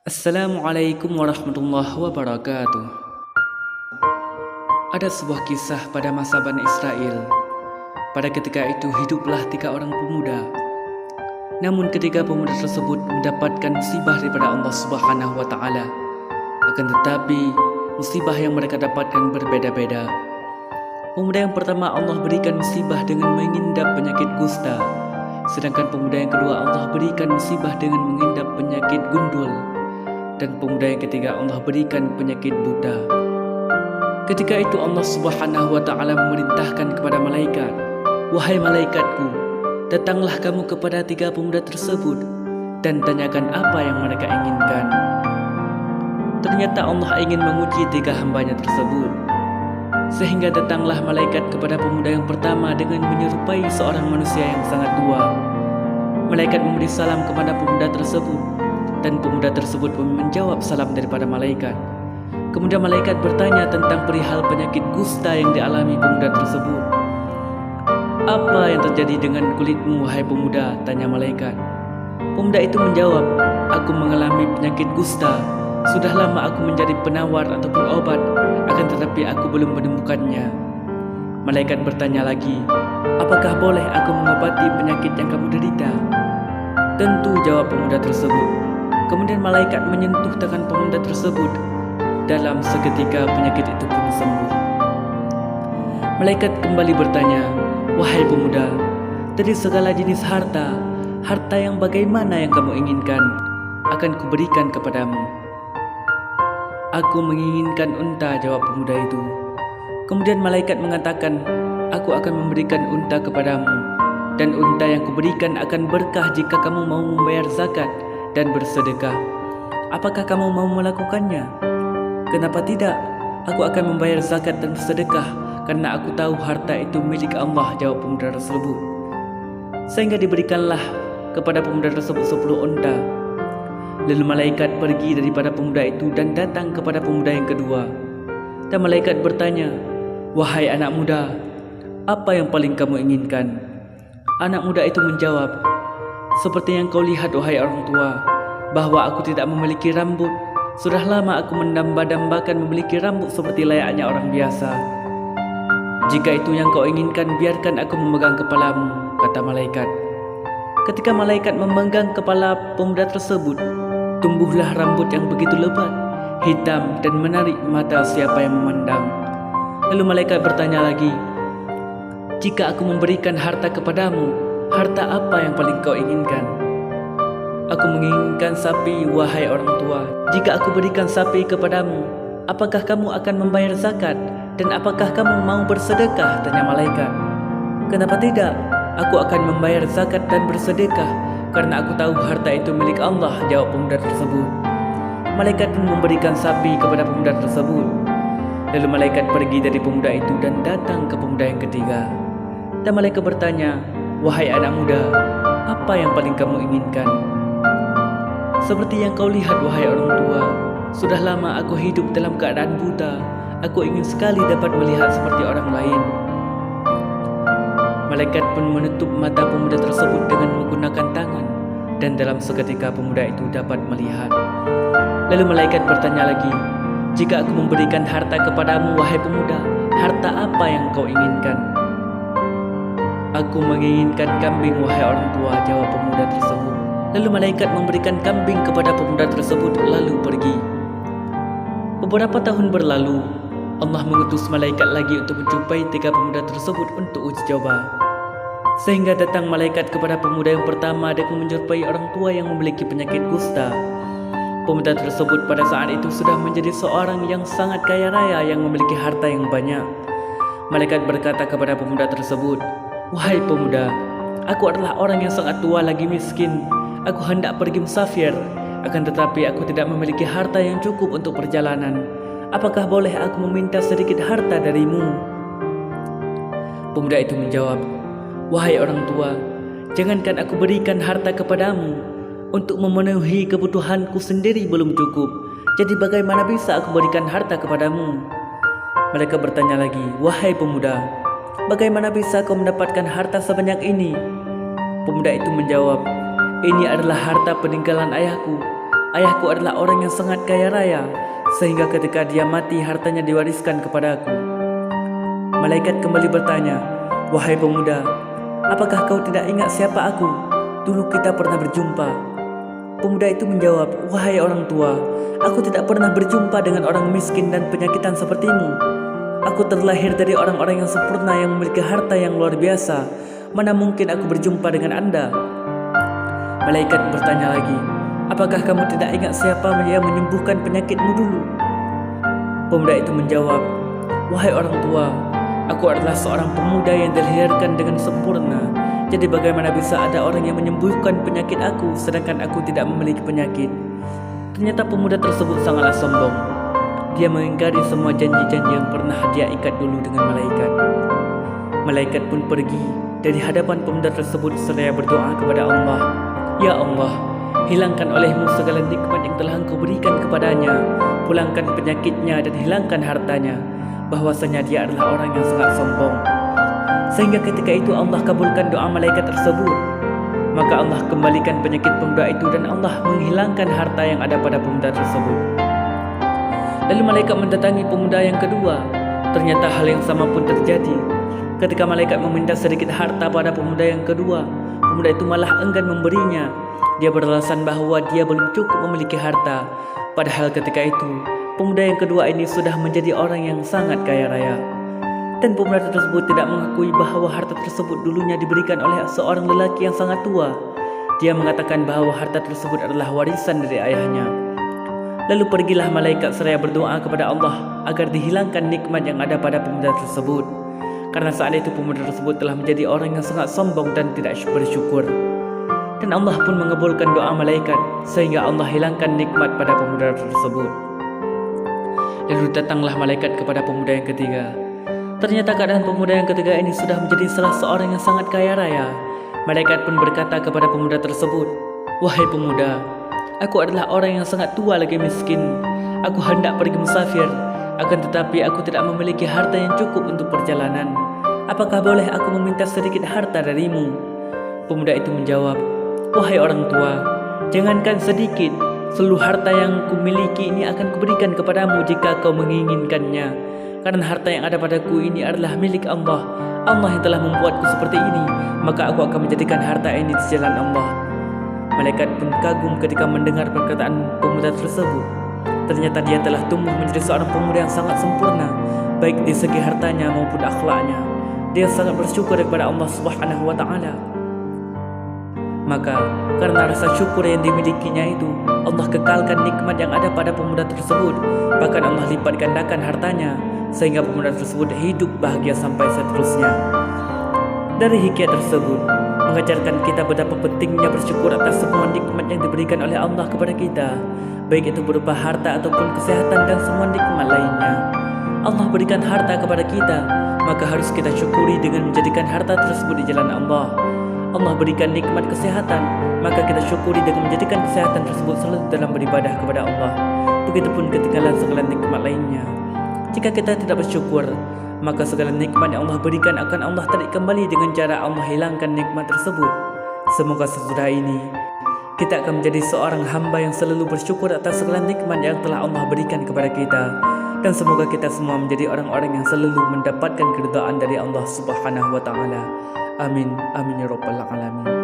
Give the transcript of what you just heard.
Assalamualaikum warahmatullahi wabarakatuh. Ada sebuah kisah pada masa Bani Israel. Pada ketika itu hiduplah 3 orang pemuda. Namun ketika pemuda tersebut mendapatkan musibah daripada Allah Subhanahu wa taala, akan tetapi musibah yang mereka dapatkan berbeda-beda. Pemuda yang pertama Allah berikan musibah dengan mengidap penyakit kusta, sedangkan pemuda yang kedua Allah berikan musibah dengan mengidap penyakit gundul, dan pemuda yang ketiga Allah berikan penyakit buta. Ketika itu Allah Subhanahu wa taala memerintahkan kepada malaikat, "Wahai malaikatku, datanglah kamu kepada 3 pemuda tersebut dan tanyakan apa yang mereka inginkan." Ternyata Allah ingin menguji 3 hambanya tersebut. Sehingga datanglah malaikat kepada pemuda yang pertama dengan menyerupai seorang manusia yang sangat tua. Malaikat memberi salam kepada pemuda tersebut, dan pemuda tersebut pun menjawab salam daripada malaikat. Kemudian malaikat bertanya tentang perihal penyakit kusta yang dialami pemuda tersebut. "Apa yang terjadi dengan kulitmu, wahai pemuda?" tanya malaikat. Pemuda itu menjawab, "Aku mengalami penyakit kusta. Sudah lama aku mencari penawar ataupun obat, akan tetapi aku belum menemukannya." Malaikat bertanya lagi, "Apakah boleh aku mengobati penyakit yang kamu derita?" "Tentu," jawab pemuda tersebut. Kemudian malaikat menyentuh tangan pemuda tersebut. Dalam seketika penyakit itu pun sembuh. Malaikat kembali bertanya, "Wahai pemuda, dari segala jenis harta yang bagaimana yang kamu inginkan, akan kuberikan kepadamu." "Aku menginginkan unta," jawab pemuda itu. Kemudian malaikat mengatakan, "Aku akan memberikan unta kepadamu, dan unta yang kuberikan akan berkah jika kamu mau membayar zakat dan bersedekah. Apakah kamu mau melakukannya?" "Kenapa tidak? Aku akan membayar zakat dan bersedekah, karena aku tahu harta itu milik Allah," jawab pemuda tersebut. Sehingga diberikanlah kepada pemuda tersebut 10 unta. Lalu malaikat pergi daripada pemuda itu dan datang kepada pemuda yang kedua. Dan malaikat bertanya, "Wahai anak muda, apa yang paling kamu inginkan?" Anak muda itu menjawab, "Seperti yang kau lihat, wahai orang tua, bahwa aku tidak memiliki rambut. Sudah lama aku mendamba-dambakan memiliki rambut seperti layaknya orang biasa." "Jika itu yang kau inginkan, biarkan aku memegang kepalamu," kata malaikat. Ketika malaikat memegang kepala pemuda tersebut, tumbuhlah rambut yang begitu lebat, hitam, dan menarik mata siapa yang memandang. Lalu malaikat bertanya lagi, "Jika aku memberikan harta kepadamu, harta apa yang paling kau inginkan?" "Aku menginginkan sapi, wahai orang tua. Jika aku berikan sapi kepadamu, apakah kamu akan membayar zakat? Dan apakah kamu mau bersedekah?" tanya malaikat. "Kenapa tidak? Aku akan membayar zakat dan bersedekah, karena aku tahu harta itu milik Allah," jawab pemuda tersebut. Malaikat pun memberikan sapi kepada pemuda tersebut. Lalu malaikat pergi dari pemuda itu dan datang ke pemuda yang ketiga. Dan malaikat bertanya, "Wahai anak muda, apa yang paling kamu inginkan?" "Seperti yang kau lihat, wahai orang tua, sudah lama aku hidup dalam keadaan buta. Aku ingin sekali dapat melihat seperti orang lain." Malaikat pun menutup mata pemuda tersebut dengan menggunakan tangan, dan dalam seketika pemuda itu dapat melihat. Lalu malaikat bertanya lagi, "Jika aku memberikan harta kepadamu, wahai pemuda, harta apa yang kau inginkan?" "Aku menginginkan kambing, wahai orang tua," jawab pemuda tersebut. Lalu malaikat memberikan kambing kepada pemuda tersebut lalu pergi. Beberapa tahun berlalu, Allah mengutus malaikat lagi untuk menjumpai 3 pemuda tersebut untuk uji coba. Sehingga datang malaikat kepada pemuda yang pertama dengan menjumpai orang tua yang memiliki penyakit kusta. Pemuda tersebut pada saat itu sudah menjadi seorang yang sangat kaya raya yang memiliki harta yang banyak. Malaikat berkata kepada pemuda tersebut, "Wahai pemuda, aku adalah orang yang sangat tua lagi miskin. Aku hendak pergi musafir, akan tetapi aku tidak memiliki harta yang cukup untuk perjalanan. Apakah boleh aku meminta sedikit harta darimu?" Pemuda itu menjawab, "Wahai orang tua, jangankan aku berikan harta kepadamu, untuk memenuhi kebutuhanku sendiri belum cukup. Jadi bagaimana bisa aku berikan harta kepadamu?" Mereka bertanya lagi, "Wahai pemuda, bagaimana bisa kau mendapatkan harta sebanyak ini?" Pemuda itu menjawab, "Ini adalah harta peninggalan ayahku. ayahku adalah orang yang sangat kaya raya, sehingga ketika dia mati hartanya diwariskan kepadaku. Malaikat kembali bertanya, wahai pemuda, apakah kau tidak ingat siapa aku? Dulu kita pernah berjumpa. Pemuda itu menjawab, wahai orang tua, aku tidak pernah berjumpa dengan orang miskin dan penyakitan sepertimu. Aku terlahir dari orang-orang yang sempurna yang memiliki harta yang luar biasa. Mana mungkin aku berjumpa dengan Anda? Malaikat bertanya lagi, apakah kamu tidak ingat siapa yang menyembuhkan penyakitmu dulu? Pemuda itu menjawab, wahai orang tua, aku adalah seorang pemuda yang dilahirkan dengan sempurna. Jadi bagaimana bisa ada orang yang menyembuhkan penyakit aku sedangkan aku tidak memiliki penyakit? Ternyata pemuda tersebut sangatlah sombong. Dia mengingkari semua janji-janji yang pernah dia ikat dulu dengan malaikat. Malaikat pun pergi dari hadapan pemuda tersebut seraya berdoa kepada Allah, ya Allah, hilangkan olehmu segala nikmat yang telah Engkau berikan kepadanya, pulangkan penyakitnya dan hilangkan hartanya. Bahwasanya dia adalah orang yang sangat sombong. Sehingga ketika itu Allah kabulkan doa malaikat tersebut. Maka Allah kembalikan penyakit pemuda itu dan Allah menghilangkan harta yang ada pada pemuda tersebut. Lalu malaikat mendatangi pemuda yang kedua. Ternyata hal yang sama pun terjadi. Ketika malaikat meminta sedikit harta pada pemuda yang kedua, pemuda itu malah enggan memberinya. Dia beralasan bahwa dia belum cukup memiliki harta. Padahal ketika itu pemuda yang kedua ini sudah menjadi orang yang sangat kaya raya. Dan pemuda tersebut tidak mengakui bahwa harta tersebut dulunya diberikan oleh seorang lelaki yang sangat tua. Dia mengatakan bahwa harta tersebut adalah warisan dari ayahnya. Lalu pergilah malaikat seraya berdoa kepada Allah agar dihilangkan nikmat yang ada pada pemuda tersebut. Karena saat itu pemuda tersebut telah menjadi orang yang sangat sombong dan tidak bersyukur. Dan Allah pun mengabulkan doa malaikat sehingga Allah hilangkan nikmat pada pemuda tersebut. Lalu datanglah malaikat kepada pemuda yang ketiga. Ternyata keadaan pemuda yang ketiga ini sudah menjadi salah seorang yang sangat kaya raya. Malaikat pun berkata kepada pemuda tersebut, wahai pemuda, aku adalah orang yang sangat tua lagi miskin. Aku hendak pergi musafir, akan tetapi aku tidak memiliki harta yang cukup untuk perjalanan. Apakah boleh aku meminta sedikit harta darimu? Pemuda itu menjawab, wahai orang tua, jangankan sedikit, seluruh harta yang kumiliki ini akan kuberikan kepadamu jika kau menginginkannya. Karena harta yang ada padaku ini adalah milik Allah. Allah yang telah membuatku seperti ini, maka aku akan menjadikan harta ini di jalan Allah. Malaikat pun kagum ketika mendengar perkataan pemuda tersebut. Ternyata dia telah tumbuh menjadi seorang pemuda yang sangat sempurna, baik di segi hartanya maupun akhlaknya. Dia sangat bersyukur kepada Allah Subhanahu wa Ta'ala. Maka karena rasa syukur yang dimilikinya itu, Allah kekalkan nikmat yang ada pada pemuda tersebut. Bahkan Allah lipat gandakan hartanya, sehingga pemuda tersebut hidup bahagia sampai seterusnya. Dari hikayat tersebut mengajarkan kita betapa pentingnya bersyukur atas semua nikmat yang diberikan oleh Allah kepada kita, baik itu berupa harta ataupun kesehatan dan semua nikmat lainnya. Allah berikan harta kepada kita, maka harus kita syukuri dengan menjadikan harta tersebut di jalan Allah. Allah berikan nikmat kesehatan, maka kita syukuri dengan menjadikan kesehatan tersebut selalu dalam beribadah kepada Allah. Begitupun ketinggalan segala nikmat lainnya. Jika kita tidak bersyukur, maka segala nikmat yang Allah berikan akan Allah tarik kembali dengan cara Allah hilangkan nikmat tersebut. Semoga sesudah ini kita akan menjadi seorang hamba yang selalu bersyukur atas segala nikmat yang telah Allah berikan kepada kita. Dan semoga kita semua menjadi orang-orang yang selalu mendapatkan keridhaan dari Allah Subhanahu wa Ta'ala. Amin. Amin ya rabbal alamin.